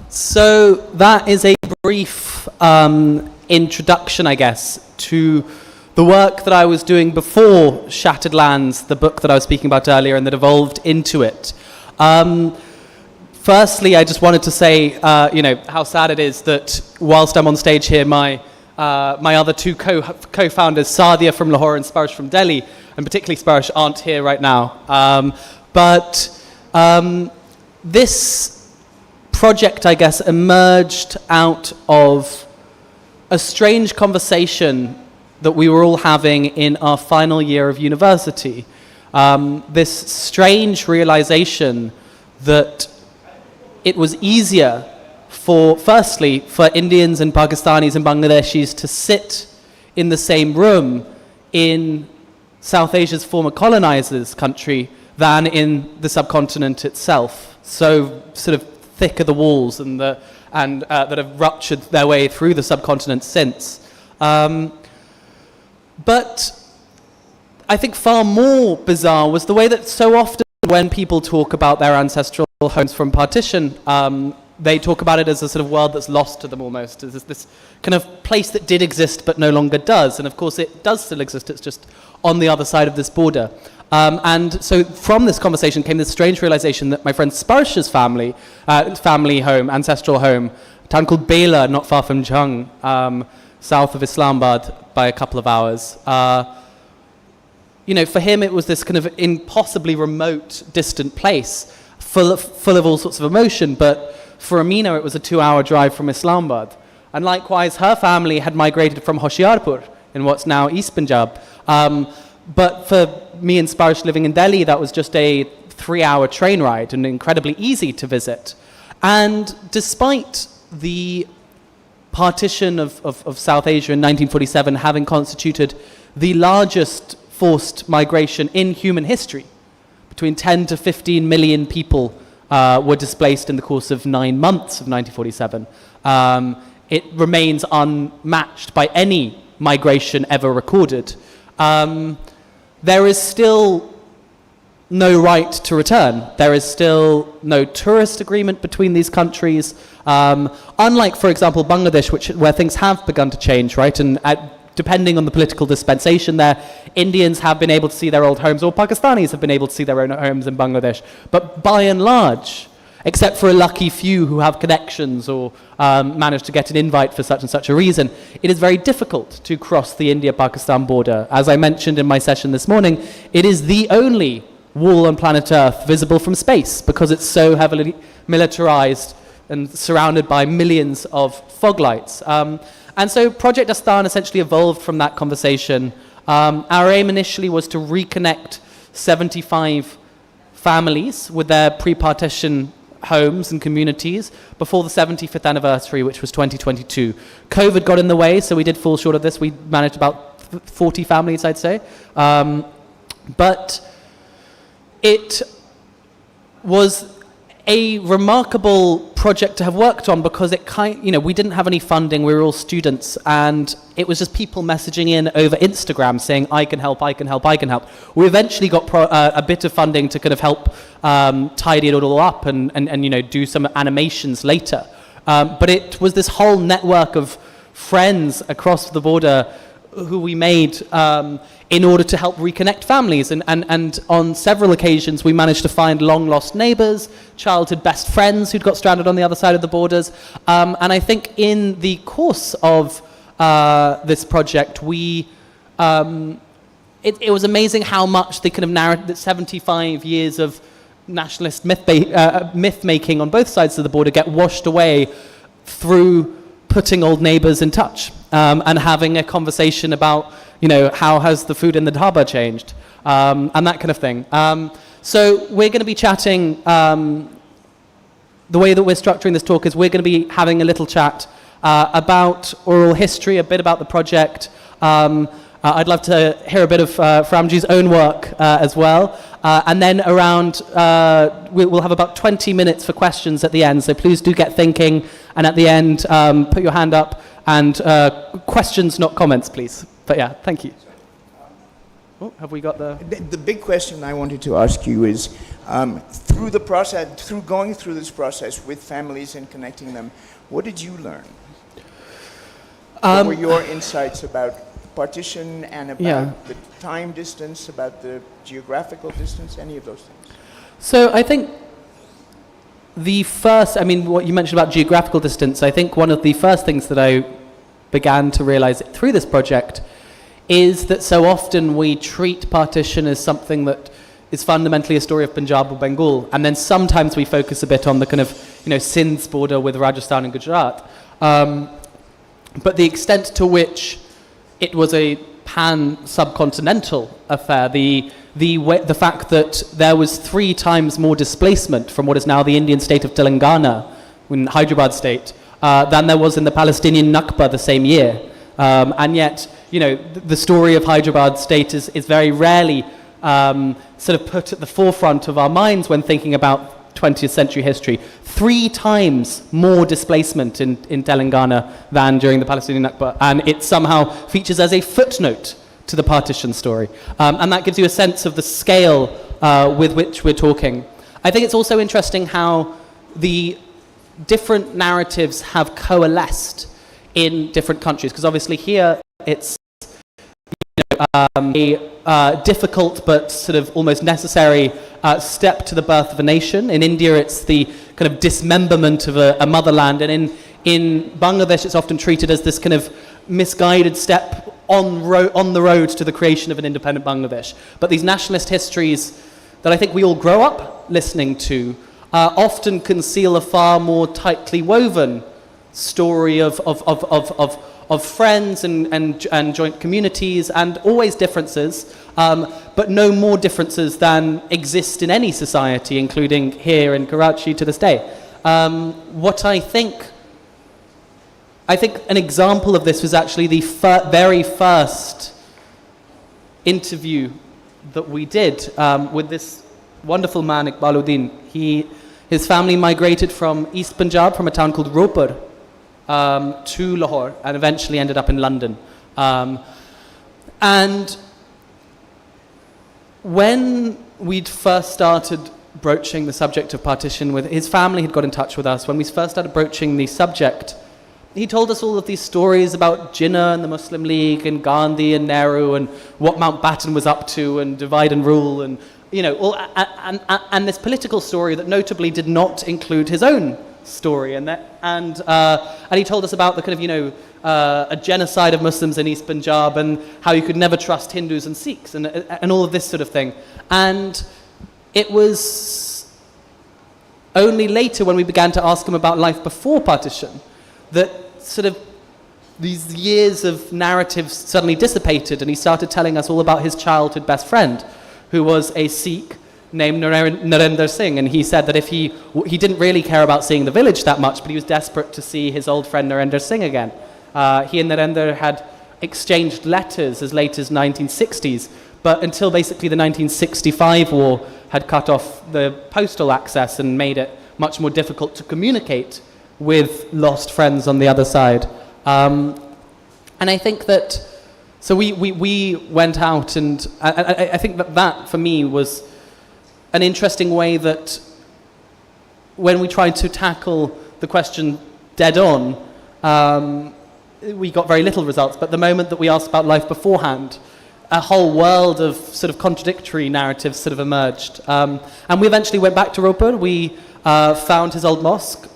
So that is a brief introduction, I guess, to the work that I was doing before Shattered Lands, the book that I was speaking about earlier, and that evolved into it. Firstly, I just wanted to say, how sad it is that whilst I'm on stage here, my other two co-founders, Sadia from Lahore and Sparsh from Delhi, and particularly Sparsh, aren't here right now. But this project, I guess, emerged out of a strange conversation that we were all having in our final year of university. This strange realization that it was easier firstly, for Indians and Pakistanis and Bangladeshis to sit in the same room in South Asia's former colonizers' country than in the subcontinent itself. So sort of thick are the walls and that have ruptured their way through the subcontinent since. But I think far more bizarre was the way that so often when people talk about their ancestral homes from partition, they talk about it as a sort of world that's lost to them almost, as this kind of place that did exist but no longer does. And of course it does still exist, it's just on the other side of this border. And so from this conversation came this strange realization that my friend Sparsh's family home, ancestral home, a town called Bela, not far from Jhang, south of Islamabad by a couple of hours. For him it was this kind of impossibly remote, distant place, full of all sorts of emotion, but for Amina it was a 2-hour drive from Islamabad. And likewise, her family had migrated from Hoshiarpur in what's now East Punjab. But for me and Sparsh living in Delhi, that was just a 3-hour train ride and incredibly easy to visit. And despite the partition of South Asia in 1947 having constituted the largest forced migration in human history, between 10 to 15 million people were displaced in the course of 9 months of 1947. It remains unmatched by any migration ever recorded. There is still no right to return. There is still no tourist agreement between these countries. Unlike, for example, Bangladesh, where things have begun to change, right? And depending on the political dispensation there, Indians have been able to see their old homes, or Pakistanis have been able to see their own homes in Bangladesh. But by and large, except for a lucky few who have connections or manage to get an invite for such and such a reason, it is very difficult to cross the India-Pakistan border. As I mentioned in my session this morning, it is the only wall on planet Earth visible from space because it's so heavily militarized and surrounded by millions of fog lights. And so Project Astan essentially evolved from that conversation. Our aim initially was to reconnect 75 families with their pre-partition homes and communities before the 75th anniversary, which was 2022. COVID got in the way, so we did fall short of this. We managed about 40 families, I'd say. But it was a remarkable project to have worked on because we didn't have any funding, we were all students, and it was just people messaging in over Instagram saying, I can help, I can help, I can help. We eventually got a bit of funding to kind of help tidy it all up and do some animations later. But it was this whole network of friends across the border who we made in order to help reconnect families. And on several occasions, we managed to find long-lost neighbors, childhood best friends who'd got stranded on the other side of the borders. And I think in the course of this project, it was amazing how much the kind of narrative, that 75 years of nationalist myth-making on both sides of the border get washed away through putting old neighbors in touch and having a conversation about, how has the food in the dhaba changed, and that kind of thing. So we're going to be chatting, the way that we're structuring this talk is we're going to be having a little chat about oral history, a bit about the project. I'd love to hear a bit of Framji's own work as well. And then we'll have about 20 minutes for questions at the end, so please do get thinking, and at the end, put your hand up, and questions, not comments, please. But yeah, thank you. have we got the... The big question I wanted to ask you is, through the process, through going through this process with families and connecting them, what did you learn? What were your insights about partition and about the time distance, about the geographical distance, any of those things? So I think what you mentioned about geographical distance, I think one of the first things that I began to realize through this project is that so often we treat partition as something that is fundamentally a story of Punjab or Bengal, and then sometimes we focus a bit on the kind of, Sindh's border with Rajasthan and Gujarat. But the extent to which it was a pan-subcontinental affair, the fact that there was 3 times more displacement from what is now the Indian state of Telangana, in Hyderabad state, than there was in the Palestinian Nakba the same year. And yet, the story of Hyderabad state is very rarely sort of put at the forefront of our minds when thinking about 20th century history. 3 times more displacement in Telangana than during the Palestinian Nakba, and it somehow features as a footnote to the partition story. And that gives you a sense of the scale with which we're talking. I think it's also interesting how the different narratives have coalesced in different countries, because obviously here it's a difficult but sort of almost necessary step to the birth of a nation. In India, it's the kind of dismemberment of a motherland, and in Bangladesh, it's often treated as this kind of misguided step on the road to the creation of an independent Bangladesh. But these nationalist histories that I think we all grow up listening to often conceal a far more tightly woven story of friends and joint communities, and always differences, but no more differences than exist in any society, including here in Karachi to this day. What I think an example of this was actually the very first interview that we did with this wonderful man, Iqbaluddin. His family migrated from East Punjab, from a town called Ropar, to Lahore, and eventually ended up in London. And when we'd first started broaching the subject of partition, with his family had got in touch with us. When we first started broaching the subject, he told us all of these stories about Jinnah and the Muslim League and Gandhi and Nehru and what Mountbatten was up to and divide and rule, and and this political story that notably did not include his own story, and he told us about the kind of a genocide of Muslims in East Punjab, and how you could never trust Hindus and Sikhs, and all of this sort of thing. And it was only later, when we began to ask him about life before partition, that sort of these years of narratives suddenly dissipated, and he started telling us all about his childhood best friend, who was a Sikh named Narendra Singh. And he said that if he didn't really care about seeing the village that much, but he was desperate to see his old friend Narendra Singh again. He and Narendra had exchanged letters as late as 1960s, but until basically the 1965 war had cut off the postal access and made it much more difficult to communicate with lost friends on the other side. And I think that, so we went out, and I think that for me was an interesting way that when we tried to tackle the question dead on, we got very little results. But the moment that we asked about life beforehand, a whole world of sort of contradictory narratives sort of emerged. And we eventually went back to Ropar. We found his old mosque.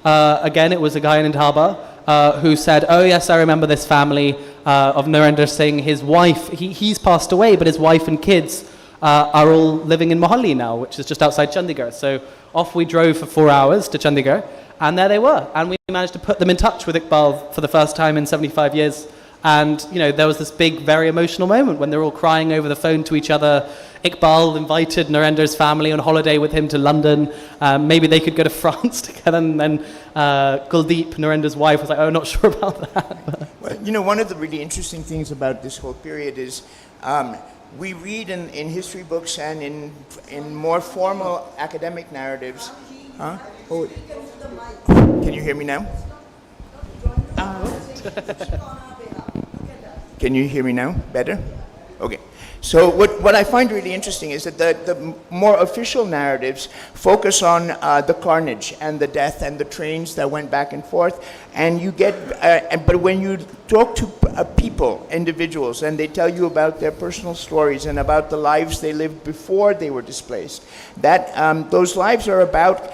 Again, it was a guy in Dhaba who said, oh yes, I remember this family of Narendra Singh. His wife, he's passed away, but his wife and kids are all living in Mohalli now, which is just outside Chandigarh. So off we drove for 4 hours to Chandigarh, and there they were. And we managed to put them in touch with Iqbal for the first time in 75 years. And, there was this big, very emotional moment when they were all crying over the phone to each other. Iqbal invited Narendra's family on holiday with him to London. Maybe they could go to France together. And then Kuldeep, Narendra's wife, was like, oh, not sure about that. Well, one of the really interesting things about this whole period is we read in history books and in more formal academic narratives. Huh? Oh. Can you hear me now? Can you hear me now? Better? Okay. So what I find really interesting is that the more official narratives focus on the carnage and the death and the trains that went back and forth, and you get, but when you talk to people, individuals, and they tell you about their personal stories and about the lives they lived before they were displaced, that those lives are about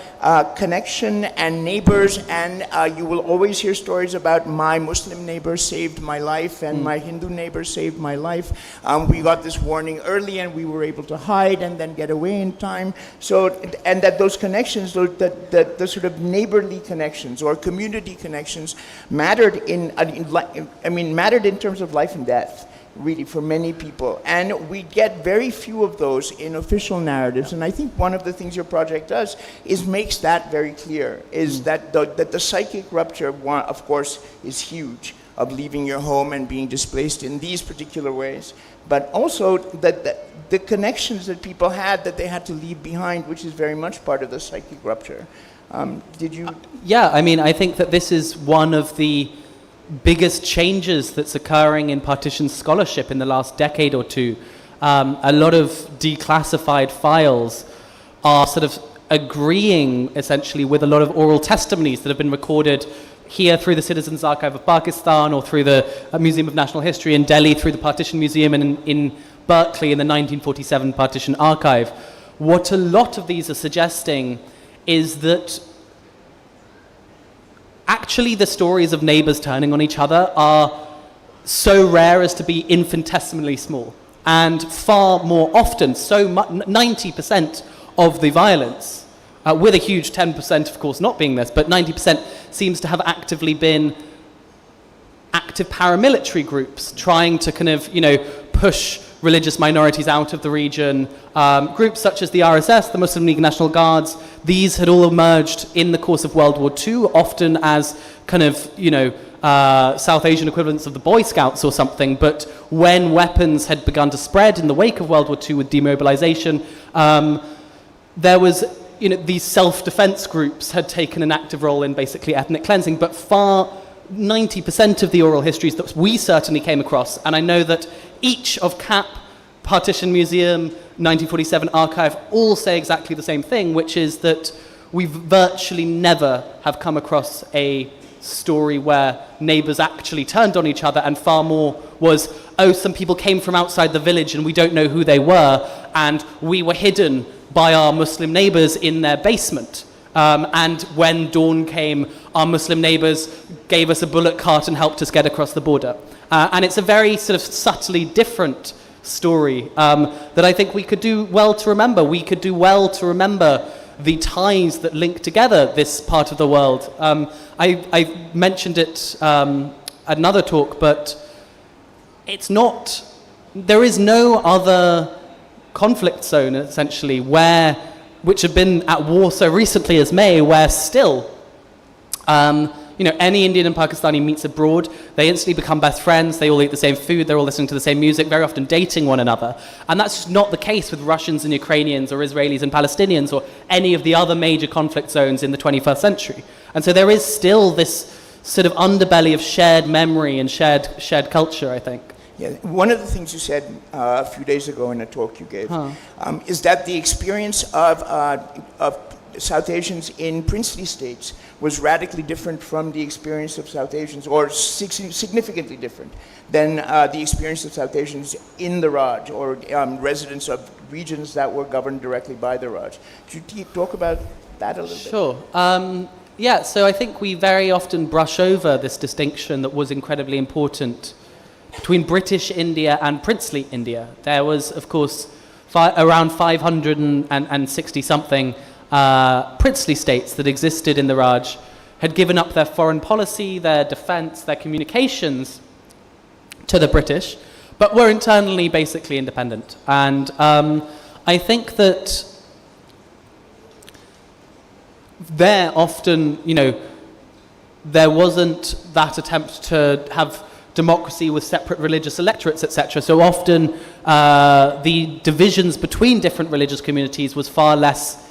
connection and neighbors, and you will always hear stories about my Muslim neighbor saved my life and my Hindu neighbor saved my life. We got this warning early and we were able to hide and then get away in time. So, and that those connections, the sort of neighborly connections or community connections mattered mattered in terms of life and death, really, for many people. And we get very few of those in official narratives. And I think one of the things your project does is makes that very clear, is that the psychic rupture, of course, is huge, of leaving your home and being displaced in these particular ways, but also that the connections that people had that they had to leave behind, which is very much part of the psychic rupture. Did you? Yeah, I mean, I think that this is one of the biggest changes that's occurring in partition scholarship in the last decade or two. A lot of declassified files are sort of agreeing essentially with a lot of oral testimonies that have been recorded here through the Citizens Archive of Pakistan or through the Museum of National History in Delhi, through the Partition Museum, and in Berkeley in the 1947 Partition Archive. What a lot of these are suggesting is that actually the stories of neighbors turning on each other are so rare as to be infinitesimally small. And far more often, 90% of the violence, with a huge 10% of course not being this, but 90% seems to have actively been active paramilitary groups trying to kind of, push religious minorities out of the region. Groups such as the RSS, the Muslim League National Guards, these had all emerged in the course of World War II, often as kind of, South Asian equivalents of the Boy Scouts or something. But when weapons had begun to spread in the wake of World War II with demobilization, there was, these self-defense groups had taken an active role in basically ethnic cleansing, but 90% of the oral histories that we certainly came across, and I know that each of CAP, Partition Museum, 1947 Archive, all say exactly the same thing, which is that we virtually never have come across a story where neighbors actually turned on each other, and far more was, some people came from outside the village and we don't know who they were, and we were hidden by our Muslim neighbors in their basement. And when dawn came, our Muslim neighbors gave us a bullock cart and helped us get across the border. And it's a very sort of subtly different story that I think we could do well to remember. We could do well to remember the ties that link together this part of the world. I mentioned it at another talk, but there is no other conflict zone, essentially, which have been at war so recently as May, where still, any Indian and Pakistani meets abroad, they instantly become best friends, they all eat the same food, they're all listening to the same music, very often dating one another. And that's just not the case with Russians and Ukrainians or Israelis and Palestinians or any of the other major conflict zones in the 21st century. And so there is still this sort of underbelly of shared memory and shared culture, I think. Yeah, one of the things you said a few days ago in a talk you gave is that the experience of South Asians in princely states was radically different from the experience of South Asians, or significantly different than the experience of South Asians in the Raj, or residents of regions that were governed directly by the Raj. Could you talk about that a little bit? Sure. Yeah, so I think we very often brush over this distinction that was incredibly important between British India and princely India. There was, of course, around 560-something princely states that existed in the Raj, had given up their foreign policy, their defense, their communications to the British, but were internally basically independent. And I think that there often, there wasn't that attempt to have democracy with separate religious electorates, etc. So often the divisions between different religious communities was far less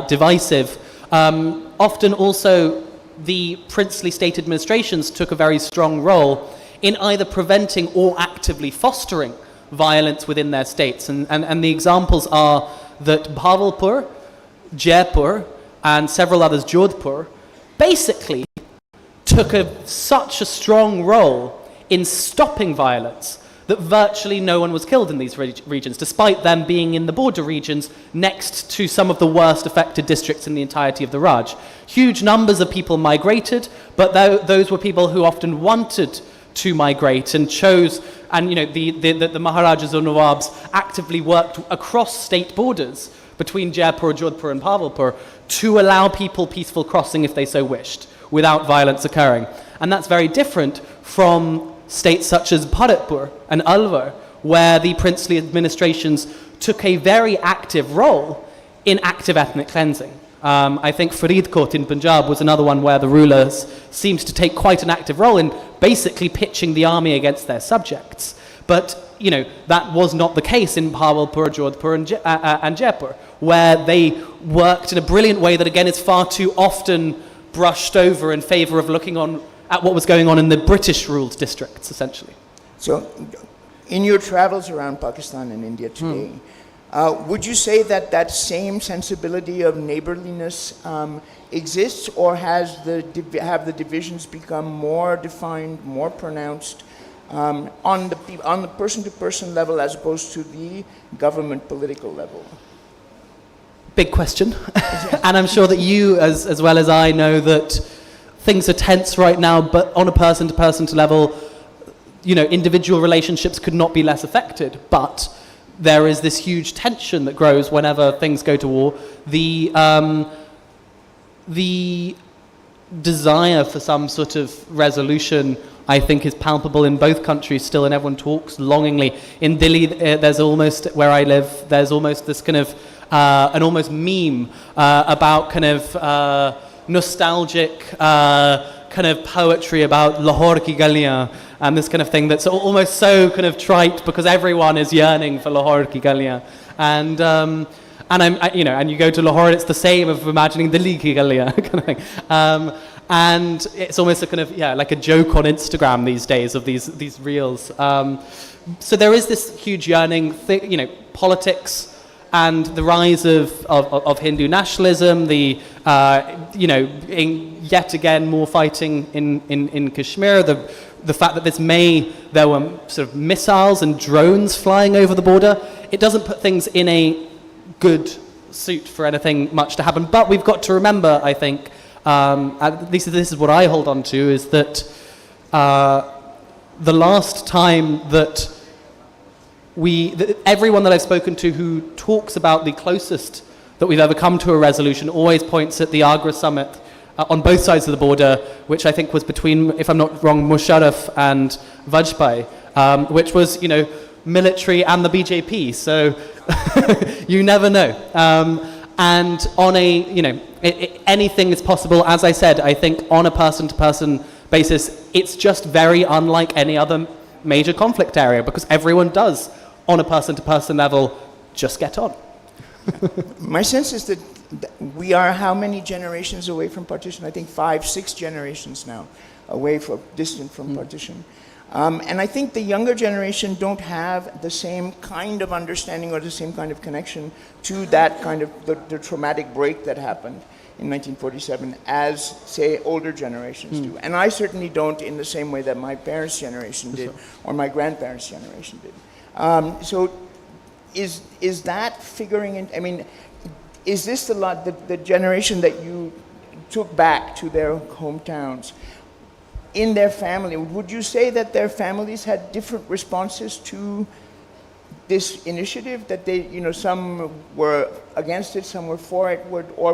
divisive. Often also the princely state administrations took a very strong role in either preventing or actively fostering violence within their states. And the examples are that Bhavalpur, Jaipur, and several others, Jodhpur, basically took such a strong role in stopping violence that virtually no one was killed in these regions, despite them being in the border regions next to some of the worst affected districts in the entirety of the Raj. Huge numbers of people migrated, but those were people who often wanted to migrate and chose, and the Maharajas or Nawabs actively worked across state borders between Jaipur, Jodhpur and Bhavalpur to allow people peaceful crossing if they so wished, without violence occurring. And that's very different from states such as Bharatpur and Alwar, where the princely administrations took a very active role in active ethnic cleansing. I think Faridkot in Punjab was another one where the rulers seemed to take quite an active role in basically pitching the army against their subjects. But, that was not the case in Bhavalpur, Jodhpur and Jaipur, where they worked in a brilliant way that, again, is far too often brushed over in favour of looking on at what was going on in the British-ruled districts, essentially. So, in your travels around Pakistan and India today, would you say that same sensibility of neighborliness exists, or have the divisions become more defined, more pronounced on the person-to-person level as opposed to the government political level? Big question. And I'm sure that you, as well as I, know that things are tense right now, but on a person-to-person level, individual relationships could not be less affected. But there is this huge tension that grows whenever things go to war. The desire for some sort of resolution, I think, is palpable in both countries still, and everyone talks longingly. In Delhi, there's almost, where I live, there's almost this kind of an almost meme about kind of nostalgic kind of poetry about Lahore ki galiyan, and this kind of thing that's almost so kind of trite because everyone is yearning for Lahore ki galiyan. And you go to Lahore, it's the same of imagining Delhi ki galiyan kind of thing. And it's almost a kind of, like a joke on Instagram these days of these reels. So there is this huge yearning, politics and the rise of Hindu nationalism, yet again more fighting in Kashmir, the fact that there were sort of missiles and drones flying over the border, it doesn't put things in a good suit for anything much to happen. But we've got to remember, I think, at least this is what I hold on to, is that the last time that everyone that I've spoken to who talks about the closest that we've ever come to a resolution always points at the Agra summit on both sides of the border, which I think was between, if I'm not wrong, Musharraf and Vajpayee, which was, military and the BJP. So you never know. And on anything is possible. As I said, I think on a person-to-person basis, it's just very unlike any other major conflict area, because everyone does, on a person-to-person level, just get on. My sense is that we are how many generations away from partition? I think 5-6 generations now distant from partition. And I think the younger generation don't have the same kind of understanding or the same kind of connection to that kind of the traumatic break that happened in 1947 as, say, older generations do. And I certainly don't in the same way that my parents' generation did or my grandparents' generation did. So is that figuring in, I mean, is this the generation that you took back to their hometowns in their family? Would you say that their families had different responses to this initiative, that they, some were against it, some were for it, or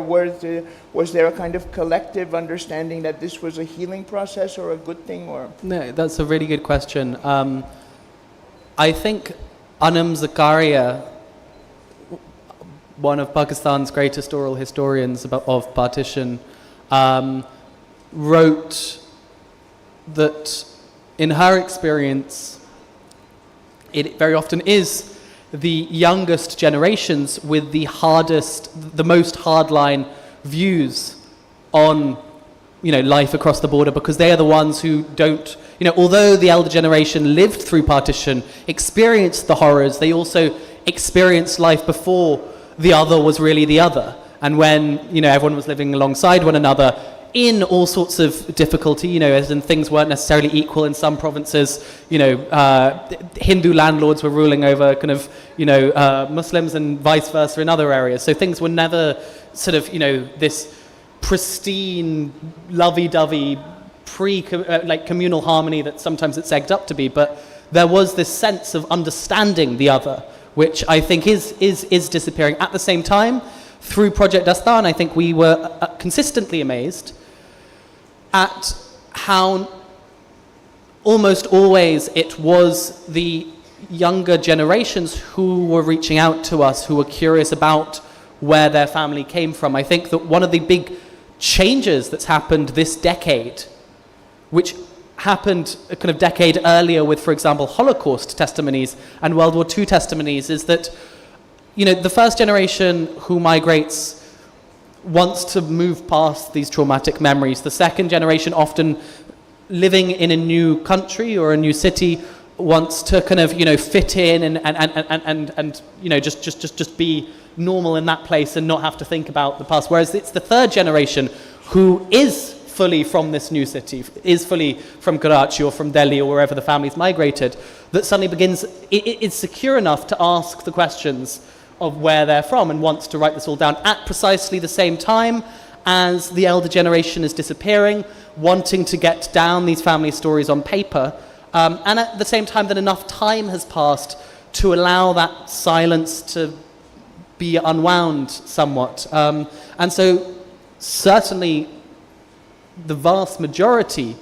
was there a kind of collective understanding that this was a healing process or a good thing? Or no, that's a really good question. I think Anam Zakaria, one of Pakistan's greatest oral historians of partition, wrote that in her experience, it very often is the youngest generations with the most hardline views on life across the border, because they are the ones who don't, although the elder generation lived through partition, experienced the horrors, they also experienced life before the other was really the other. And when, everyone was living alongside one another in all sorts of difficulty, as in things weren't necessarily equal in some provinces, Hindu landlords were ruling over kind of, Muslims and vice versa in other areas. So things were never sort of, this pristine, lovey-dovey, communal harmony that sometimes it's egged up to be, but there was this sense of understanding the other, which I think is disappearing. At the same time, through Project Dastan, I think we were consistently amazed at how almost always it was the younger generations who were reaching out to us, who were curious about where their family came from. I think that one of the big changes that's happened this decade, which happened a kind of decade earlier with, for example, Holocaust testimonies and World War II testimonies, is that, the first generation who migrates wants to move past these traumatic memories. The second generation, often living in a new country or a new city, wants to kind of, fit in and just be normal in that place and not have to think about the past. Whereas it's the third generation who is fully from this new city, is fully from Karachi or from Delhi or wherever the family's migrated, that suddenly begins, is secure enough to ask the questions of where they're from and wants to write this all down at precisely the same time as the elder generation is disappearing, wanting to get down these family stories on paper, and at the same time that enough time has passed to allow that silence to be unwound somewhat. And so certainly the vast majority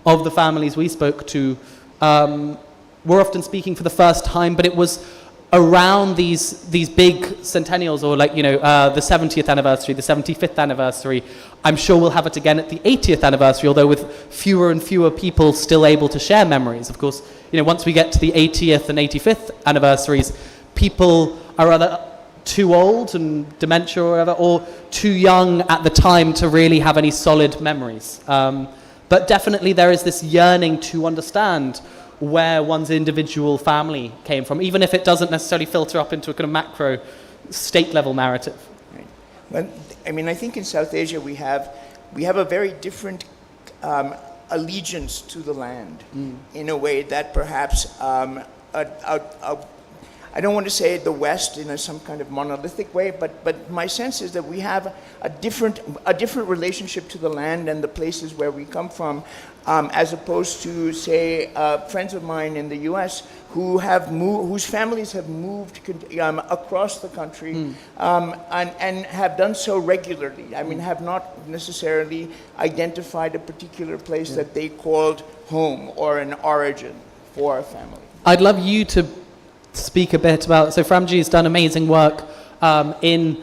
of the families we spoke to were often speaking for the first time, but it was around these big centennials, or the 70th anniversary, the 75th anniversary. I'm sure we'll have it again at the 80th anniversary, although with fewer and fewer people still able to share memories. Of course, once we get to the 80th and 85th anniversaries, people are either too old and dementia or whatever, or too young at the time to really have any solid memories. But definitely there is this yearning to understand where one's individual family came from, even if it doesn't necessarily filter up into a kind of macro state-level narrative. Right. Well, I think in South Asia we have a very different allegiance to the land in a way that perhaps I don't want to say the West in some kind of monolithic way, but my sense is that we have a different relationship to the land and the places where we come from, as opposed to, say, friends of mine in the U.S. whose families have moved across the country and have done so regularly. Have not necessarily identified a particular place that they called home or an origin for a family. I'd love you to speak a bit about, so Framji has done amazing work in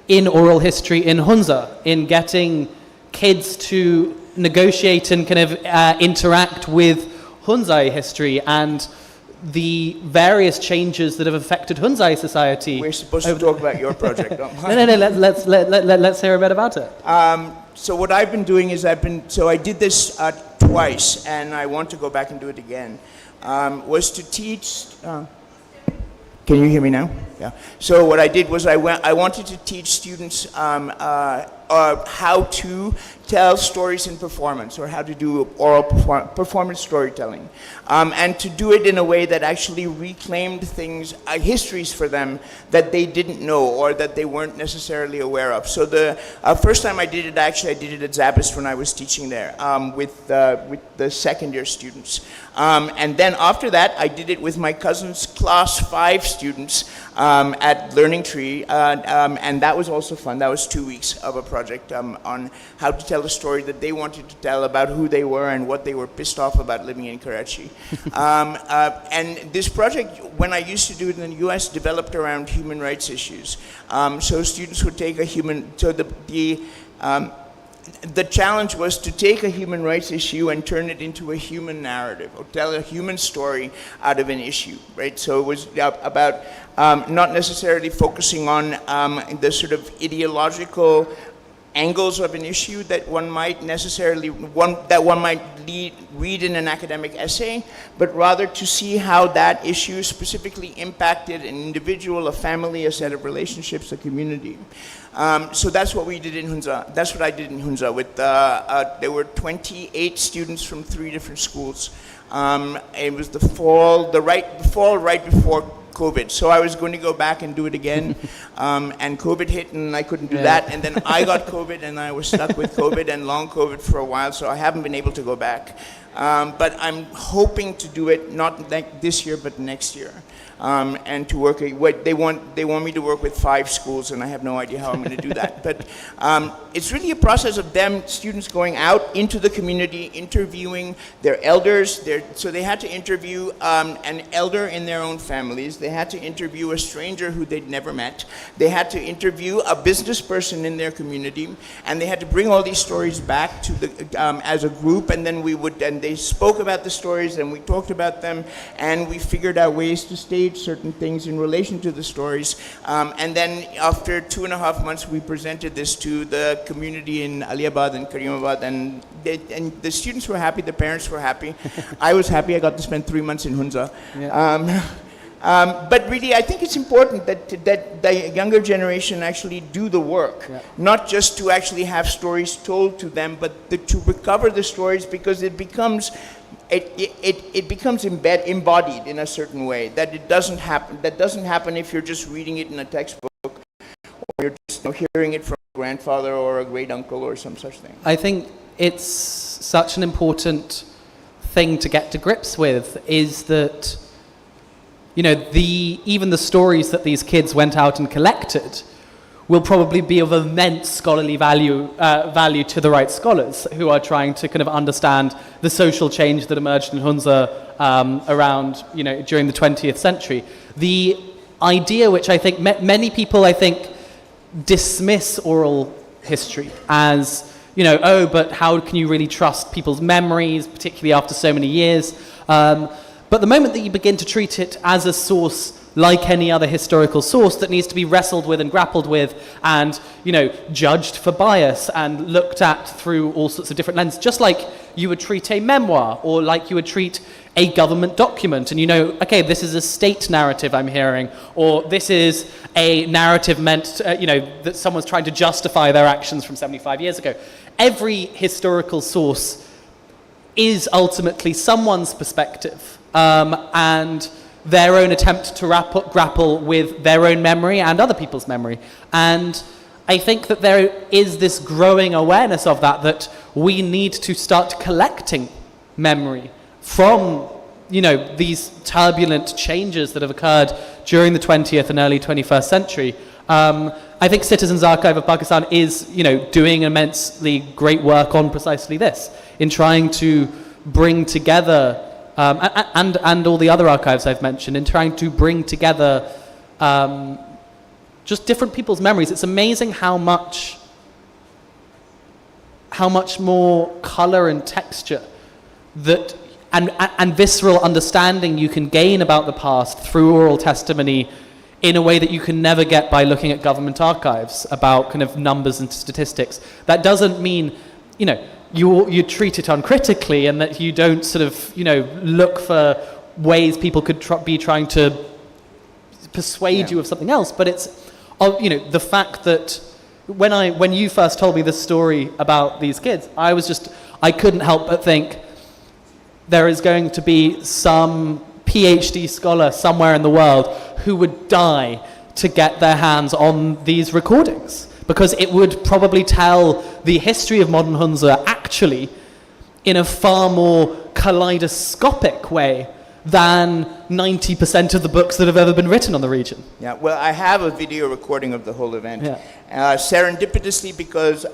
oral history in Hunza, in getting kids to negotiate and kind of interact with Hunza history and the various changes that have affected Hunza society. We're supposed to talk about your project, don't we? No, let's hear a bit about it. So what I've been doing is I did this twice, and I want to go back and do it again, was to teach... Can you hear me now? Yeah. So what I did was I wanted to teach students how to tell stories in performance, or how to do oral performance storytelling, and to do it in a way that actually reclaimed things, histories for them that they didn't know or that they weren't necessarily aware of. So the first time I did it, I did it at Zabist when I was teaching there with the second year students. And then after that, I did it with my cousin's class 5 students at Learning Tree, and that was also fun. That was 2 weeks of a project on how to tell a story that they wanted to tell about who they were and what they were pissed off about living in Karachi. And this project, when I used to do it in the US, developed around human rights issues. So students would take the challenge was to take a human rights issue and turn it into a human narrative, or tell a human story out of an issue, right? So it was about not necessarily focusing on the sort of ideological angles of an issue that one might necessarily, read in an academic essay, but rather to see how that issue specifically impacted an individual, a family, a set of relationships, a community. So that's what we did in Hunza. That's what I did in Hunza. There were 28 students from 3 different schools. It was the fall right before COVID. So I was going to go back and do it again, and COVID hit and I couldn't do that. And then I got COVID and I was stuck with COVID and long COVID for a while, so I haven't been able to go back. But I'm hoping to do it not like this year, but next year. And to work, they want me to work with 5 schools, and I have no idea how I'm going to do that. But it's really a process of students going out into the community, interviewing their elders. So they had to interview an elder in their own families. They had to interview a stranger who they'd never met. They had to interview a business person in their community, and they had to bring all these stories back to the as a group, and then they spoke about the stories, and we talked about them, and we figured out ways to stage certain things in relation to the stories. And then after 2.5 months, we presented this to the community in Aliabad and Karimabad, and the students were happy, the parents were happy. I was happy. I got to spend 3 months in Hunza. Yeah. But really, I think it's important that the younger generation actually do the work, not just to actually have stories told to them, but to recover the stories, because it becomes embodied in a certain way. That doesn't happen if you're just reading it in a textbook, or you're just hearing it from a grandfather or a great uncle or some such thing. I think it's such an important thing to get to grips with, is that, you know, even the stories that these kids went out and collected will probably be of immense scholarly value to the right scholars who are trying to kind of understand the social change that emerged in Hunza around, you know, during the 20th century. The idea, which I think many people, I think, dismiss oral history as, you know, oh, but how can you really trust people's memories, particularly after so many years? But the moment that you begin to treat it as a source like any other historical source that needs to be wrestled with and grappled with and, you know, judged for bias and looked at through all sorts of different lenses, just like you would treat a memoir or like you would treat a government document, and you know, okay, this is a state narrative I'm hearing, or this is a narrative meant, you know, that someone's trying to justify their actions from 75 years ago. Every historical source is ultimately someone's perspective, and their own attempt to grapple with their own memory and other people's memory. And I think that there is this growing awareness of that we need to start collecting memory from, you know, these turbulent changes that have occurred during the 20th and early 21st century. I think Citizens Archive of Pakistan is, you know, doing immensely great work on precisely this, in trying to bring together and all the other archives I've mentioned, in trying to bring together just different people's memories. It's amazing how much more color and texture that and visceral understanding you can gain about the past through oral testimony in a way that you can never get by looking at government archives about kind of numbers and statistics. That doesn't mean, you know, you treat it uncritically and that you don't sort of, you know, look for ways people could be trying to persuade you of something else. But it's, you know, the fact that when you first told me this story about these kids, I couldn't help but think there is going to be some PhD scholar somewhere in the world who would die to get their hands on these recordings, because it would probably tell the history of modern Hunza actually in a far more kaleidoscopic way than 90% of the books that have ever been written on the region. Yeah, well, I have a video recording of the whole event. Yeah. Serendipitously, because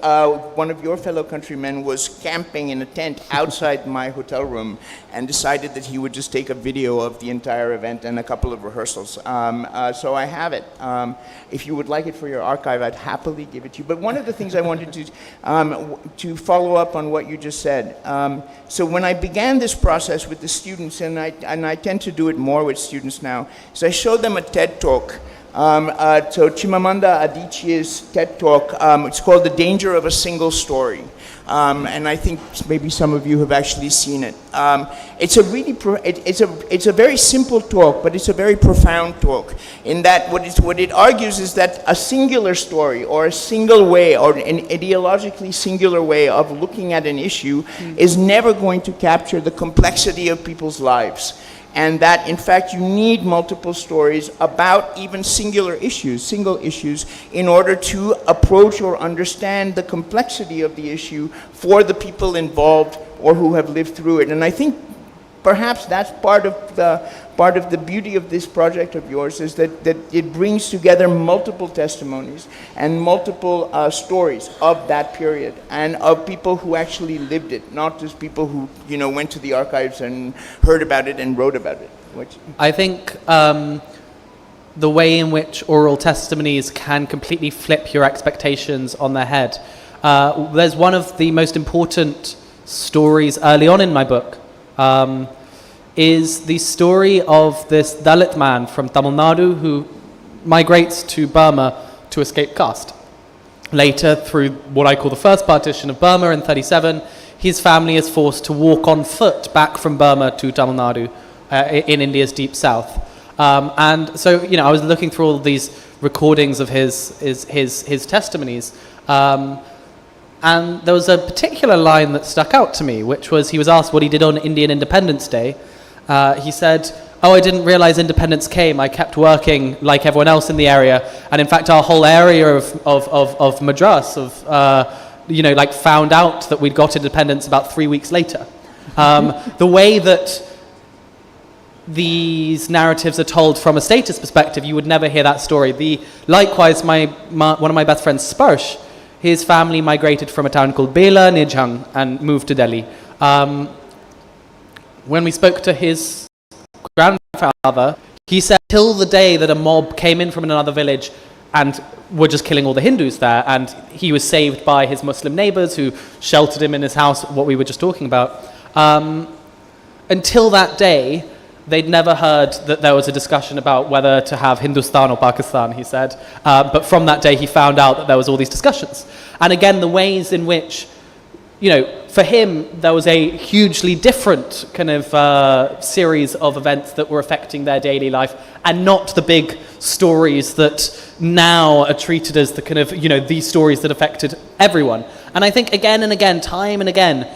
one of your fellow countrymen was camping in a tent outside my hotel room and decided that he would just take a video of the entire event and a couple of rehearsals. So I have it. If you would like it for your archive, I'd happily give it to you. But one of the things I wanted to follow up on what you just said. So when I began this process with the students, and I tend to do it more with students now, is I showed them a TED Talk So Chimamanda Adichie's TED Talk, it's called The Danger of a Single Story. And I think maybe some of you have actually seen it. It's a really, it's a very simple talk, but it's a very profound talk. In that, what it argues is that a singular story, or a single way, or an ideologically singular way of looking at an issue, is never going to capture the complexity of people's lives. And that, in fact, you need multiple stories about even single issues, in order to approach or understand the complexity of the issue for the people involved or who have lived through it. And I think perhaps that's part of the beauty of this project of yours, is that it brings together multiple testimonies and multiple stories of that period, and of people who actually lived it, not just people who went to the archives and heard about it and wrote about it. I think the way in which oral testimonies can completely flip your expectations on their head. There's one of the most important stories early on in my book, is the story of this Dalit man from Tamil Nadu who migrates to Burma to escape caste. Later, through what I call the first partition of Burma in 1937, his family is forced to walk on foot back from Burma to Tamil Nadu in India's deep south. And so, I was looking through all of these recordings of his testimonies, and there was a particular line that stuck out to me, which was, he was asked what he did on Indian Independence Day. He said, "Oh, I didn't realize independence came. I kept working like everyone else in the area. And in fact, our whole area of Madras, found out that we'd got independence about 3 weeks later." The way that these narratives are told from a status perspective, you would never hear that story. Likewise, one of my best friends, Sparsh, his family migrated from a town called Bela near Jhang and moved to Delhi. When we spoke to his grandfather, he said till the day that a mob came in from another village and were just killing all the Hindus there, and he was saved by his Muslim neighbors who sheltered him in his house, what we were just talking about. Until that day, they'd never heard that there was a discussion about whether to have Hindustan or Pakistan, he said. But from that day, he found out that there was all these discussions. And again, the ways in which, for him, there was a hugely different kind of series of events that were affecting their daily life, and not the big stories that now are treated as the kind of, these stories that affected everyone. And I think again and again, time and again,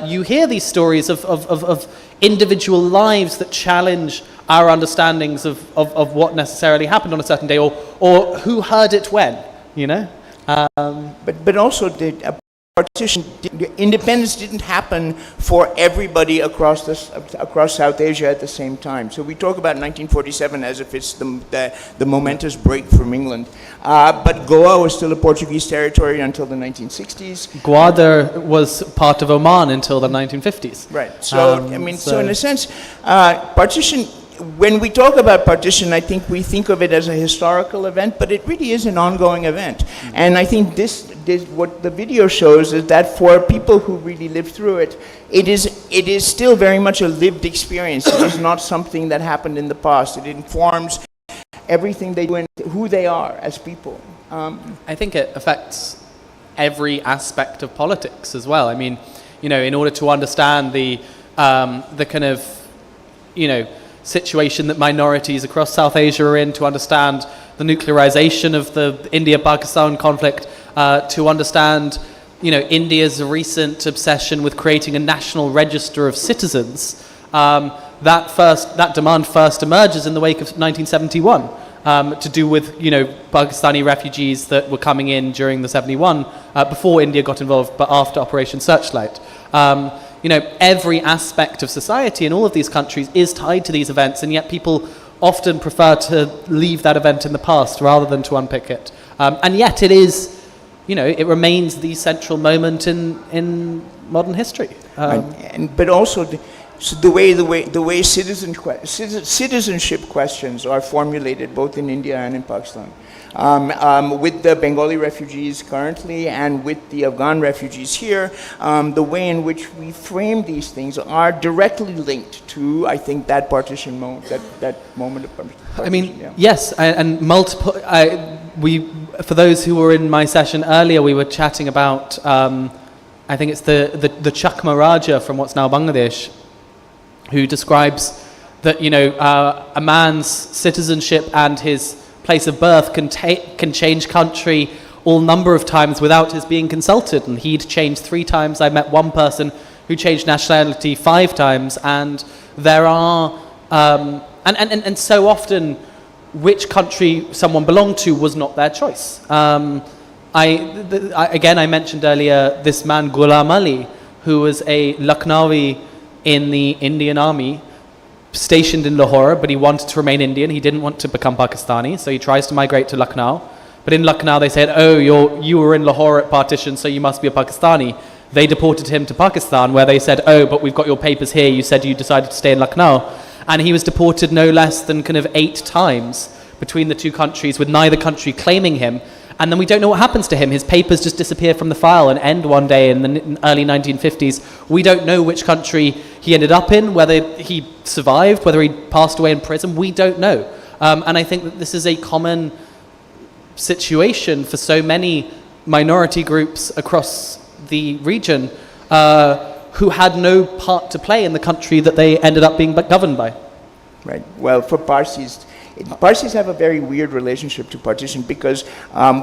you hear these stories of individual lives that challenge our understandings of what necessarily happened on a certain day, or who heard it when, But also partition, independence didn't happen for everybody across South Asia at the same time. So we talk about 1947 as if it's the momentous break from England. But Goa was still a Portuguese territory until the 1960s. Gwadar was part of Oman until the 1950s. Right. So, so in a sense, partition, when we talk about partition, I think we think of it as a historical event, but it really is an ongoing event. And I think this what the video shows is that for people who really lived through it, it is still very much a lived experience. It is not something that happened in the past. It informs everything they do and who they are as people. I think it affects every aspect of politics as well. I mean, in order to understand the kind of, situation that minorities across South Asia are in, to understand the nuclearization of the India-Pakistan conflict, to understand, India's recent obsession with creating a national register of citizens. That demand first emerges in the wake of 1971, to do with, Pakistani refugees that were coming in during the 71, before India got involved, but after Operation Searchlight. Every aspect of society in all of these countries is tied to these events, and yet people often prefer to leave that event in the past rather than to unpick it. And yet it is, it remains the central moment in modern history. But also the way citizenship questions are formulated both in India and in Pakistan. with the Bengali refugees currently and with the Afghan refugees here, the way in which we frame these things are directly linked to, I think, that partition moment, that moment of partition. I mean, yes, and multiple. For those who were in my session earlier, we were chatting about. I think it's the Chakma Raja from what's now Bangladesh, who describes that a man's citizenship and his place of birth can change country all number of times without his being consulted, and he'd changed 3 times. I met one person who changed nationality 5 times, and there are and so often which country someone belonged to was not their choice. I mentioned earlier this man Ghulam Ali, who was a Lucknowi in the Indian army, stationed in Lahore, but he wanted to remain Indian. He didn't want to become Pakistani, so he tries to migrate to Lucknow. But in Lucknow, they said, "Oh, you were in Lahore at partition, so you must be a Pakistani." They deported him to Pakistan, where they said, "Oh, but we've got your papers here. You said you decided to stay in Lucknow," and he was deported no less than kind of 8 times between the 2 countries, with neither country claiming him. And then we don't know what happens to him. His papers just disappear from the file and end one day in the early 1950s. We don't know which country he ended up in, whether he survived, whether he passed away in prison. We don't know. And I think that this is a common situation for so many minority groups across the region who had no part to play in the country that they ended up being governed by. Right. Well, for Parsis have a very weird relationship to partition because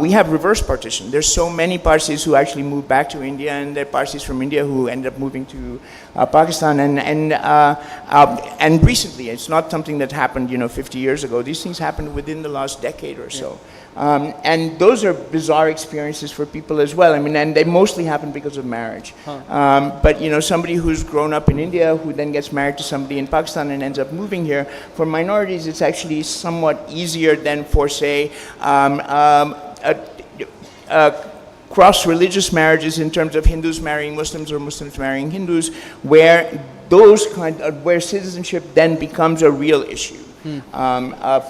we have reverse partition. There's so many Parsis who actually moved back to India, and there are Parsis from India who ended up moving to Pakistan. And recently, it's not something that happened 50 years ago. These things happened within the last decade or so. And those are bizarre experiences for people as well. I mean, and they mostly happen because of marriage. But somebody who's grown up in India who then gets married to somebody in Pakistan and ends up moving here, for minorities, it's actually somewhat easier than for, say, cross-religious marriages in terms of Hindus marrying Muslims or Muslims marrying Hindus, where where citizenship then becomes a real issue.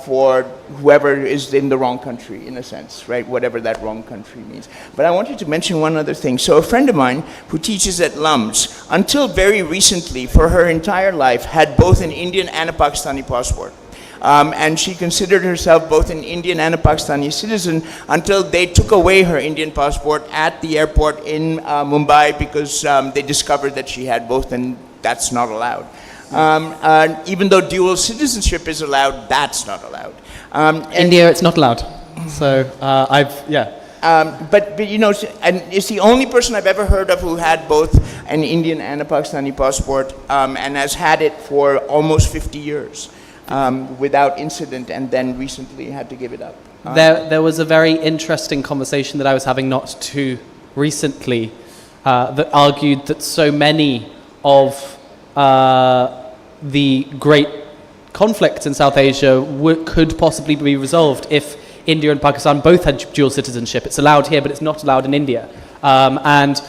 For whoever is in the wrong country, in a sense, right? Whatever that wrong country means. But I wanted to mention one other thing. So a friend of mine who teaches at LUMS, until very recently, for her entire life, had both an Indian and a Pakistani passport. And she considered herself both an Indian and a Pakistani citizen until they took away her Indian passport at the airport in Mumbai because they discovered that she had both, and that's not allowed. Even though dual citizenship is allowed, that's not allowed. India, it's not allowed. So but and it's the only person I've ever heard of who had both an Indian and a Pakistani passport, and has had it for almost 50 years without incident, and then recently had to give it up. There was a very interesting conversation that I was having not too recently that argued that so many of the great conflicts in South Asia could possibly be resolved if India and Pakistan both had dual citizenship. It's allowed here, but it's not allowed in India. And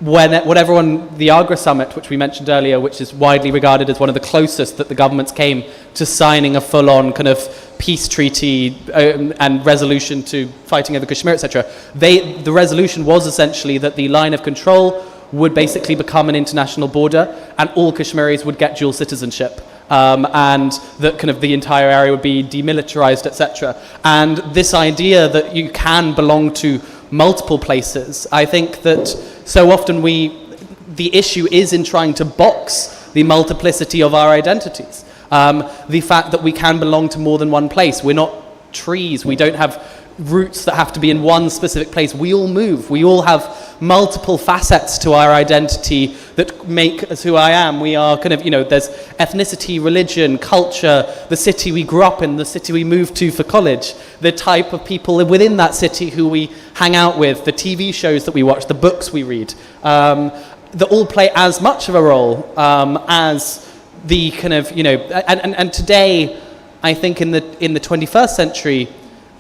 the Agra summit, which we mentioned earlier, which is widely regarded as one of the closest that the governments came to signing a full-on kind of peace treaty and resolution to fighting over Kashmir, etc. The resolution was essentially that the line of control would basically become an international border, and all Kashmiris would get dual citizenship, and that kind of the entire area would be demilitarized, etc. And this idea that you can belong to multiple places, I think that so often the issue is in trying to box the multiplicity of our identities. The fact that we can belong to more than one place. We're not trees. We don't have roots that have to be in one specific place. We all move. We all have multiple facets to our identity that make us who I am. We are kind of, there's ethnicity, religion, culture, the city we grew up in, the city we moved to for college, the type of people within that city who we hang out with, the TV shows that we watch, the books we read, that all play as much of a role as the kind of, and today, I think in the 21st century,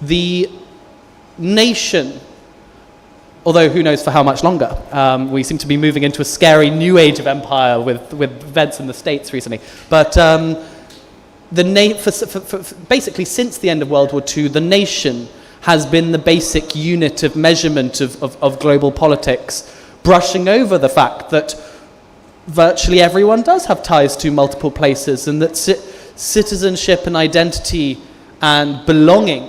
the nation, although who knows for how much longer. We seem to be moving into a scary new age of empire with events in the States recently. But basically since the end of World War II, the nation has been the basic unit of measurement of global politics, brushing over the fact that virtually everyone does have ties to multiple places, and that citizenship and identity and belonging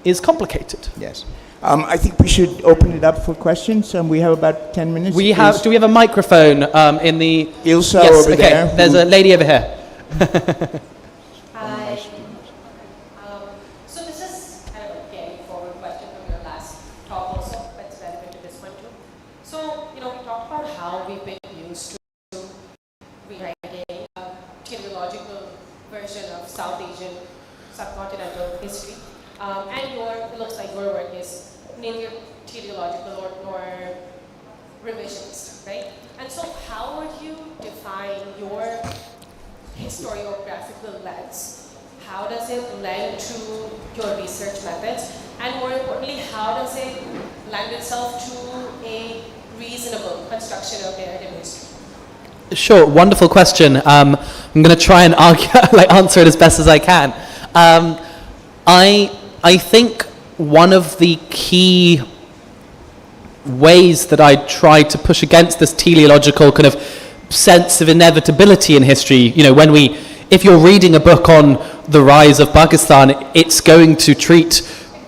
is complicated. Yes. I think we should open it up for questions. We have about 10 minutes. Do we have a microphone in the... Ilsa yes, over okay. there. There's a lady over here. Hi. So this is kind of a carry forward question from your last talk also, but it's relevant to this one too. So, we talked about how we've been used to rewriting a teleological version of South Asian subcontinental history. And it looks like your work is neither teleological nor revisionist, right? And so how would you define your historiographical lens? How does it lend to your research methods? And more importantly, how does it lend itself to a reasonable construction of narrative history? Sure, wonderful question. I'm going to try and answer it as best as I can. I think one of the key ways that I try to push against this teleological kind of sense of inevitability in history, if you're reading a book on the rise of Pakistan, it's going to treat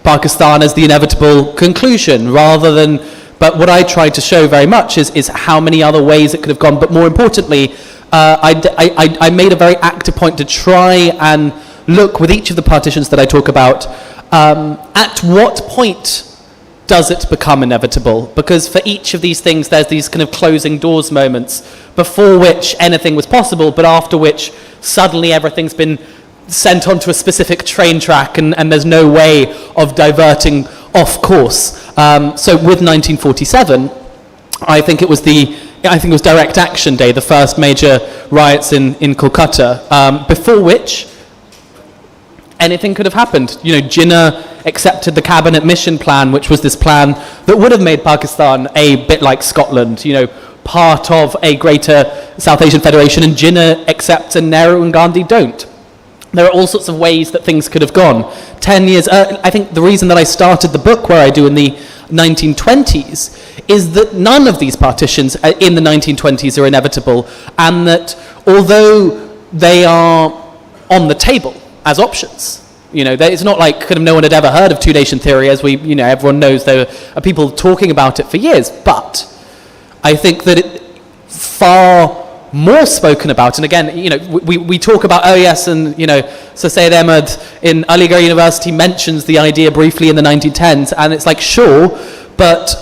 Pakistan as the inevitable conclusion but what I try to show very much is how many other ways it could have gone. But more importantly, I made a very active point to try and look with each of the partitions that I talk about, at what point does it become inevitable? Because for each of these things, there's these kind of closing doors moments before which anything was possible, but after which suddenly everything's been sent onto a specific train track and there's no way of diverting off course. So with 1947, I think it was Direct Action Day, the first major riots in Kolkata, before which anything could have happened. Jinnah accepted the cabinet mission plan, which was this plan that would have made Pakistan a bit like Scotland, part of a greater South Asian federation, and Jinnah accepts and Nehru and Gandhi don't. There are all sorts of ways that things could have gone. 10 years, I think the reason that I started the book where I do in the 1920s is that none of these partitions in the 1920s are inevitable, and that although they are on the table as options, it's not like kind of no one had ever heard of two-nation theory, as everyone knows there are people talking about it for years, but I think that it far more spoken about, and again, we talk about, oh yes, and so Syed Ahmed in Aligarh University mentions the idea briefly in the 1910s, and it's like, sure, but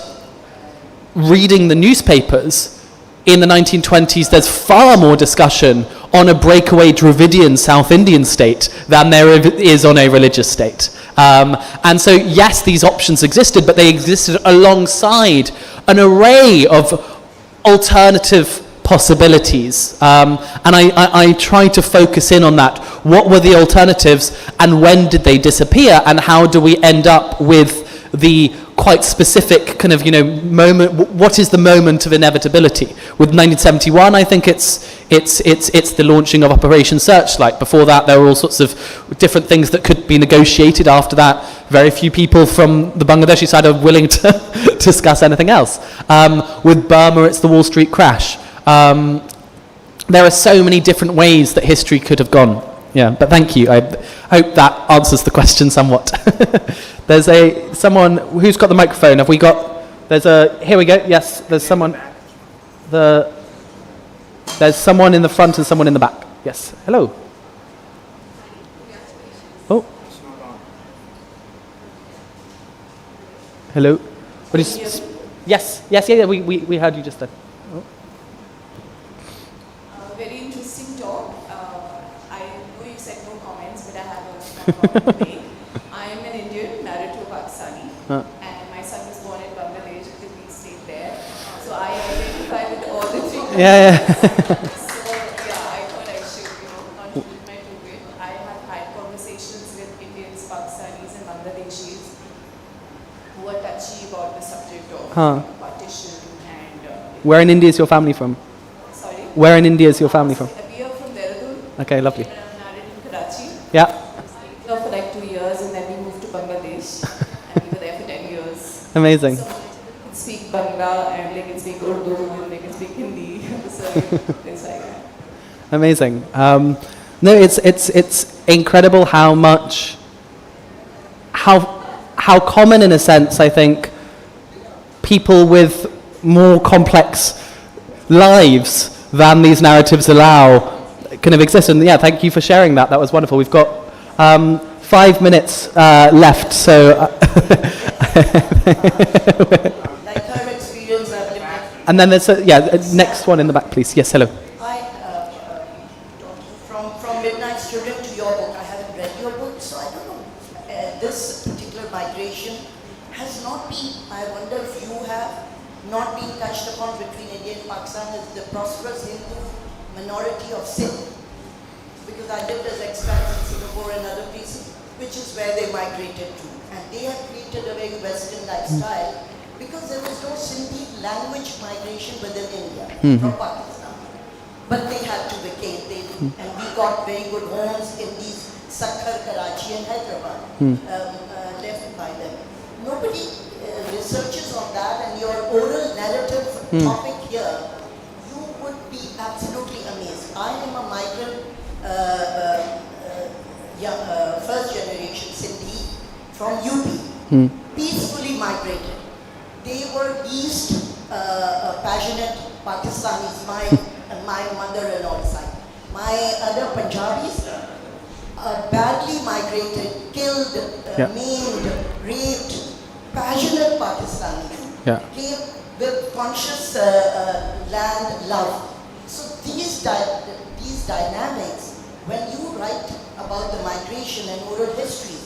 reading the newspapers in the 1920s, there's far more discussion on a breakaway Dravidian South Indian state than there is on a religious state. And so, yes, these options existed, but they existed alongside an array of alternative possibilities. And I try to focus in on that. What were the alternatives, and when did they disappear, and how do we end up with the quite specific kind of moment? What is the moment of inevitability? With 1971, I think it's the launching of Operation Searchlight. Before that, there were all sorts of different things that could be negotiated. After that, very few people from the Bangladeshi side are willing to discuss anything else. With Burma, it's the Wall Street crash. There are so many different ways that history could have gone. Yeah, but thank you. I hope that answers the question somewhat. There's someone who's got the microphone. Have we got? Here we go. Yes, there's someone. There's someone in the front and someone in the back. Yes. Hello. Oh. Hello. What is? Yes. Yeah. We heard you just then. Oh. Very interesting talk. I know you said no comments, but I have a comment to make. I am an Indian, married to a Pakistani, and my son was born in Bangladesh because we stayed there. So I identify with all the three. Yeah. So I thought I should, contribute my two bit. I have had conversations with Indians, Pakistanis, and Bangladeshis who are touchy about the subject of partition and. Where in India is your family from? Sorry. Where in India is your family from? We are from Dehradun. Okay, lovely. And I'm married in Karachi. Yeah. We stayed here for like 2 years, and then we moved to Bangladesh. And we Amazing. So they can speak Bangla and they can speak Urdu and they can speak Hindi. So things like that. Amazing. No, it's incredible how much, how common in a sense, I think, people with more complex lives than these narratives allow kind of exist. And yeah, thank you for sharing that. That was wonderful. We've got 5 minutes left, so. Like her experience, I've lived it. And then there's next one in the back, please. Yes, hello. From Midnight Student to your book, I haven't read your book, so I don't know. This particular migration has not been, I wonder if you have, not been touched upon between India and Pakistan as the prosperous Hindu minority of Sindh. Because I lived as expats in Singapore and other places, which is where they migrated to. And they have created a very Western lifestyle because there was no Sindhi language migration within India from Pakistan. But they had to vacate, and we got very good homes in these Sakhar, Karachi and Hyderabad, left by them. Nobody researches on that, and your oral narrative topic here, you would be absolutely amazed. I am a migrant, first generation Sindhi from UP, peacefully migrated. They were East passionate Pakistanis, my mother-in-law side. My other Punjabis badly migrated, killed, maimed, raped, passionate Pakistanis. Came with conscious land love. So these dynamics, when you write about the migration and oral history,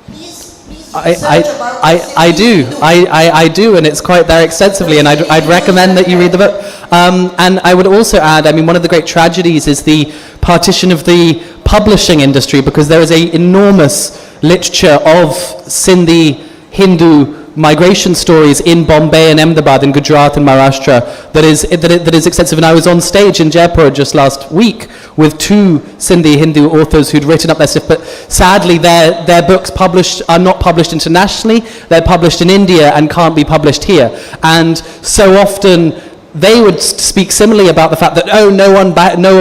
please research about I do, and it's quite there extensively, and I'd recommend that you read the book. And I would also add, I mean, one of the great tragedies is the partition of the publishing industry, because there is an enormous literature of Sindhi Hindu migration stories in Bombay and Ahmedabad and Gujarat and Maharashtra that is extensive. And I was on stage in Jaipur just last week with 2 Sindhi Hindu authors who'd written up their stuff, but sadly their books are not published internationally. They're published in India and can't be published here. And so often they would speak similarly about the fact that no one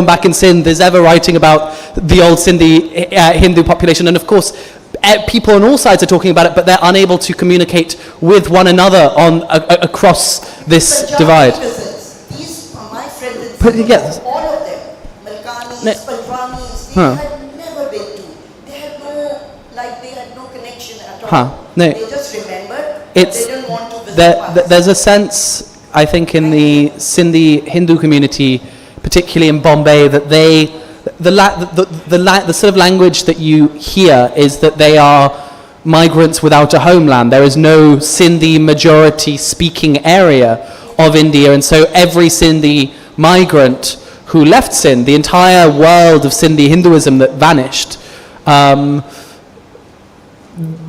back in Sindh is ever writing about the old Sindhi Hindu population. And of course people on all sides are talking about it, but they're unable to communicate with one another across this divide. These are my friends in Yes. all of them, Malkanis, Palwanis, they had never been to. They had no connection at all. No. They just remembered, but they didn't want to visit Pakistan. There's a sense, I think, in the Sindhi Hindu community, particularly in Bombay, that the sort of language that you hear is that they are migrants without a homeland. There is no Sindhi majority speaking area of India, and so every Sindhi migrant who left Sindh, the entire world of Sindhi Hinduism that vanished,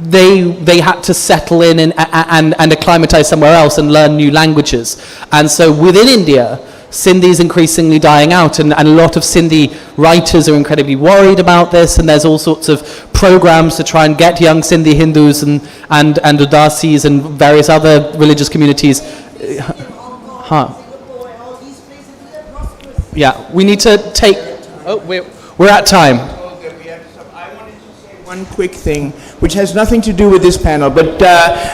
they had to settle in and acclimatize somewhere else and learn new languages. And so within India, Sindhi is increasingly dying out, and a lot of Sindhi writers are incredibly worried about this, and there's all sorts of programs to try and get young Sindhi Hindus and Udasis and various other religious communities. Yeah, we need to take... Oh, we're at time. One quick thing, which has nothing to do with this panel, but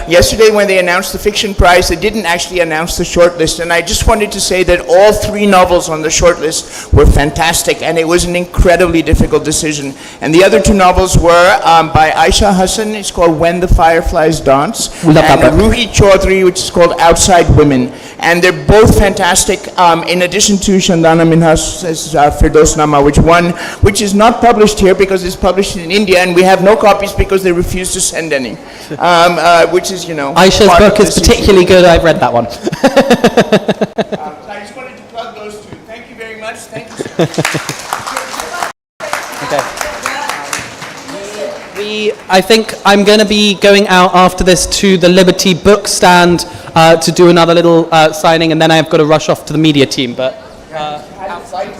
yesterday when they announced the fiction prize, they didn't actually announce the shortlist, and I just wanted to say that all 3 novels on the shortlist were fantastic, and it was an incredibly difficult decision. And the other 2 novels were by Aisha Hassan, it's called When the Fireflies Dance, and Ruhi Chaudhary, which is called Outside Women. And they're both fantastic, in addition to Shandana Minhas' Firdaus Nama, which is not published here because it's published in India, and we have no copies because they refuse to send any, which is, Aisha's book is particularly good. I've read that one. So I just wanted to plug those 2. Thank you very much. Thank you, sir. Okay. I think I'm going to be going out after this to the Liberty book stand to do another little signing, and then I've got to rush off to the media team. But outside.